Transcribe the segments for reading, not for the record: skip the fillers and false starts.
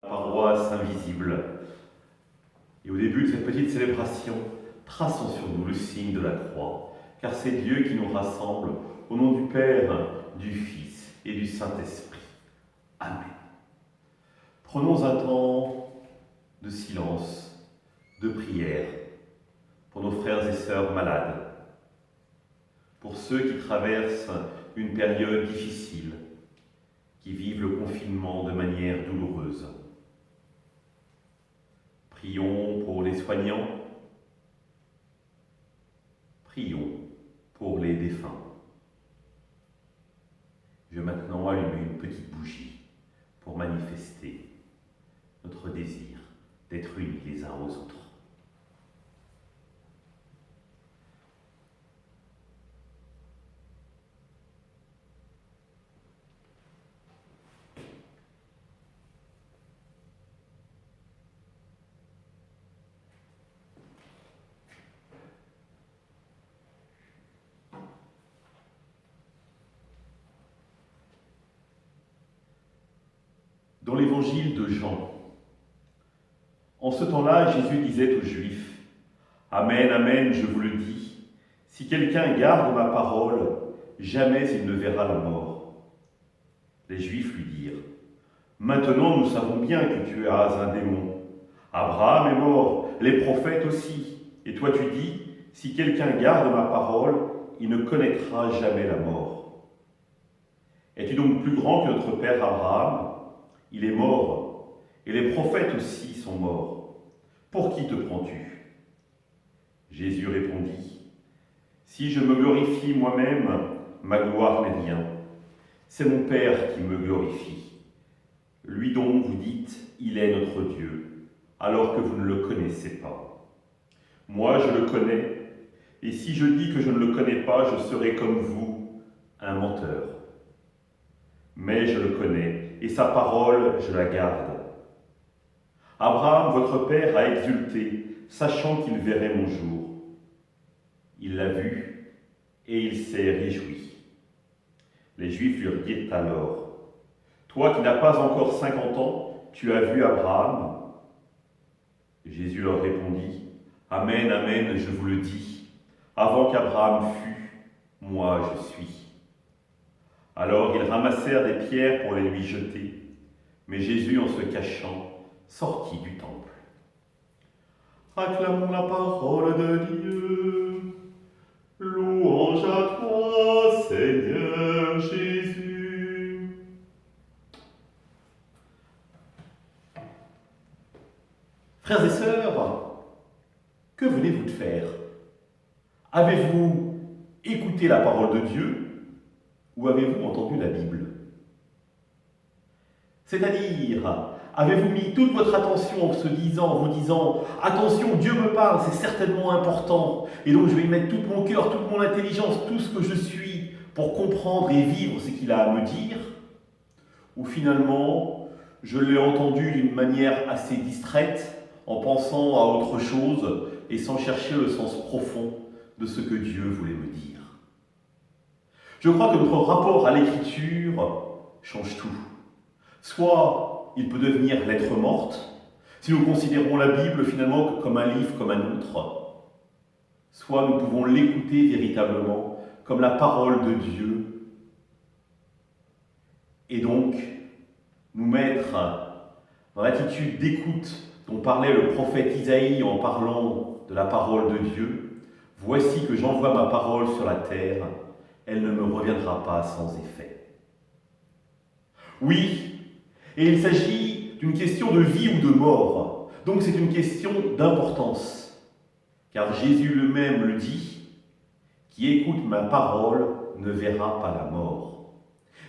Paroisse invisible. Et au début de cette petite célébration, traçons sur nous le signe de la croix, car c'est Dieu qui nous rassemble au nom du Père, du Fils et du Saint-Esprit. Amen. Prenons un temps de silence, de prière pour nos frères et sœurs malades, pour ceux qui traversent une période difficile, qui vivent le confinement de manière douloureuse. Prions pour les soignants, prions pour les défunts. Je vais maintenant allumer une petite bougie pour manifester notre désir d'être unis les uns aux autres. Dans l'évangile de Jean, en ce temps-là, Jésus disait aux Juifs, « Amen, amen, je vous le dis, si quelqu'un garde ma parole, jamais il ne verra la mort. » Les Juifs lui dirent, « Maintenant nous savons bien que tu as un démon. Abraham est mort, les prophètes aussi. Et toi tu dis, si quelqu'un garde ma parole, il ne connaîtra jamais la mort. Es-tu donc plus grand que notre père Abraham ? Il est mort, et les prophètes aussi sont morts. Pour qui te prends-tu ? » Jésus répondit, « Si je me glorifie moi-même, ma gloire n'est rien. C'est mon Père qui me glorifie. Lui dont vous dites, il est notre Dieu, alors que vous ne le connaissez pas. Moi, je le connais, et si je dis que je ne le connais pas, je serai comme vous, un menteur. Mais je le connais, et sa parole, je la garde. Abraham, votre père, a exulté, sachant qu'il verrait mon jour. Il l'a vu, et il s'est réjoui. » Les Juifs lui dirent alors, « Toi qui n'as pas encore 50 ans, tu as vu Abraham ?» Jésus leur répondit, « Amen, amen, je vous le dis, avant qu'Abraham fût, moi je suis. » Alors ils ramassèrent des pierres pour les lui jeter, mais Jésus, en se cachant, sortit du temple. Acclamons la parole de Dieu. Louange à toi, Seigneur Jésus. Frères et sœurs, que venez-vous de faire ? Avez-vous écouté la parole de Dieu ? Ou avez-vous entendu la Bible ? C'est-à-dire, avez-vous mis toute votre attention en vous disant « Attention, Dieu me parle, c'est certainement important, et donc je vais y mettre tout mon cœur, toute mon intelligence, tout ce que je suis pour comprendre et vivre ce qu'il a à me dire » ou finalement, je l'ai entendu d'une manière assez distraite, en pensant à autre chose et sans chercher le sens profond de ce que Dieu voulait me dire. Je crois que notre rapport à l'écriture change tout. Soit il peut devenir lettre morte, si nous considérons la Bible finalement comme un livre comme un autre. Soit nous pouvons l'écouter véritablement comme la parole de Dieu. Et donc nous mettre dans l'attitude d'écoute dont parlait le prophète Isaïe en parlant de la parole de Dieu. « Voici que j'envoie ma parole sur la terre, elle ne me reviendra pas sans effet. » Oui, et il s'agit d'une question de vie ou de mort. Donc c'est une question d'importance. Car Jésus lui-même le dit, « Qui écoute ma parole ne verra pas la mort. »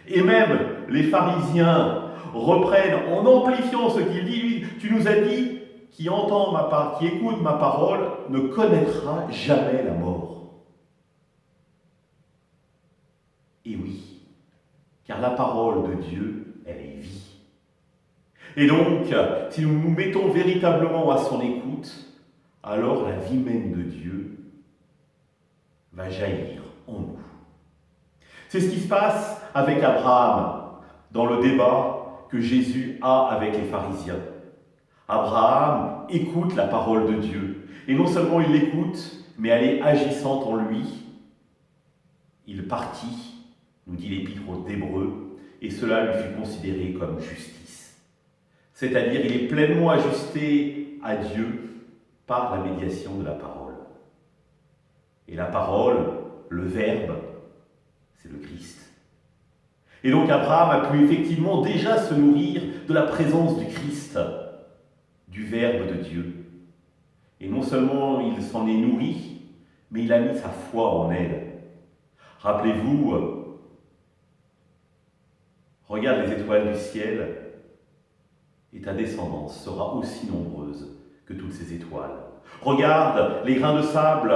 Et même les pharisiens reprennent en amplifiant ce qu'il dit, lui, « Tu nous as dit, qui écoute ma parole ne connaîtra jamais la mort. » Et oui, car la parole de Dieu, elle est vie. Et donc, si nous nous mettons véritablement à son écoute, alors la vie même de Dieu va jaillir en nous. C'est ce qui se passe avec Abraham dans le débat que Jésus a avec les pharisiens. Abraham écoute la parole de Dieu. Et non seulement il l'écoute, mais elle est agissante en lui. Il partit, nous dit l'Épître aux Hébreux, et cela lui fut considéré comme justice. C'est-à-dire, il est pleinement ajusté à Dieu par la médiation de la parole. Et la parole, le Verbe, c'est le Christ. Et donc Abraham a pu effectivement déjà se nourrir de la présence du Christ, du Verbe de Dieu. Et non seulement il s'en est nourri, mais il a mis sa foi en elle. Rappelez-vous, regarde les étoiles du ciel, et ta descendance sera aussi nombreuse que toutes ces étoiles. Regarde les grains de sable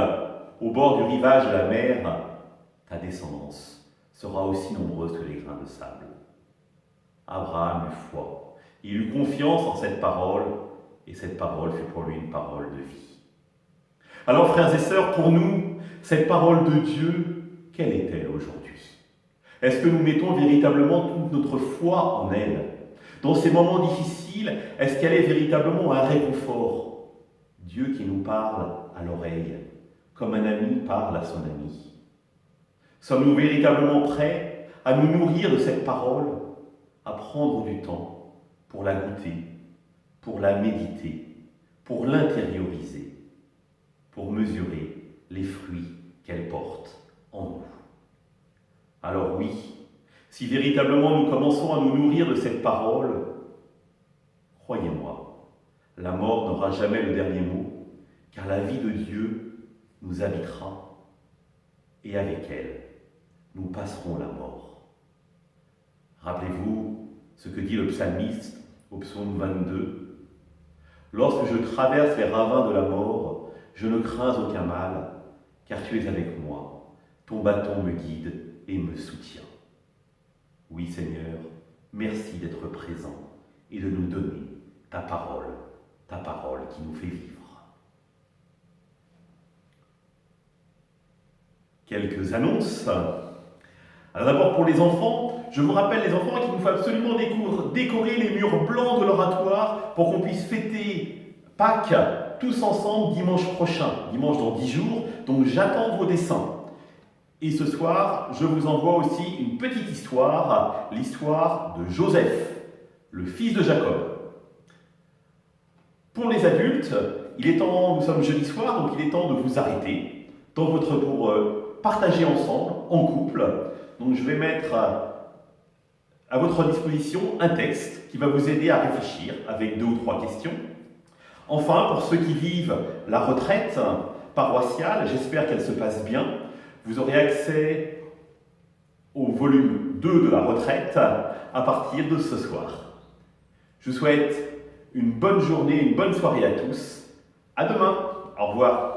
au bord du rivage de la mer, ta descendance sera aussi nombreuse que les grains de sable. Abraham eut foi. Il eut confiance en cette parole, et cette parole fut pour lui une parole de vie. Alors, frères et sœurs, pour nous, cette parole de Dieu, quelle est-elle aujourd'hui? Est-ce que nous mettons véritablement toute notre foi en elle? Dans ces moments difficiles, est-ce qu'elle est véritablement un réconfort? Dieu qui nous parle à l'oreille, comme un ami parle à son ami. Sommes-nous véritablement prêts à nous nourrir de cette parole, à prendre du temps pour la goûter, pour la méditer, pour l'intérioriser, pour mesurer les fruits qu'elle porte en nous? Alors oui, si véritablement nous commençons à nous nourrir de cette parole, croyez-moi, la mort n'aura jamais le dernier mot, car la vie de Dieu nous habitera, et avec elle, nous passerons la mort. Rappelez-vous ce que dit le psalmiste au psaume 22. « Lorsque je traverse les ravins de la mort, je ne crains aucun mal, car tu es avec moi. Ton bâton me guide et me soutient. » Oui, Seigneur, merci d'être présent et de nous donner ta parole qui nous fait vivre. Quelques annonces. Alors d'abord pour les enfants, je vous rappelle les enfants qu'il nous faut absolument décorer les murs blancs de l'oratoire pour qu'on puisse fêter Pâques tous ensemble dimanche prochain, dimanche dans 10 jours, donc j'attends vos dessins. Et ce soir, je vous envoie aussi une petite histoire, l'histoire de Joseph, le fils de Jacob. Pour les adultes, nous sommes jeudi soir, donc il est temps de vous arrêter pour partager ensemble, en couple. Donc je vais mettre à votre disposition un texte qui va vous aider à réfléchir avec 2 ou 3 questions. Enfin, pour ceux qui vivent la retraite paroissiale, j'espère qu'elle se passe bien. Vous aurez accès au volume 2 de la retraite à partir de ce soir. Je vous souhaite une bonne journée, une bonne soirée à tous. À demain. Au revoir.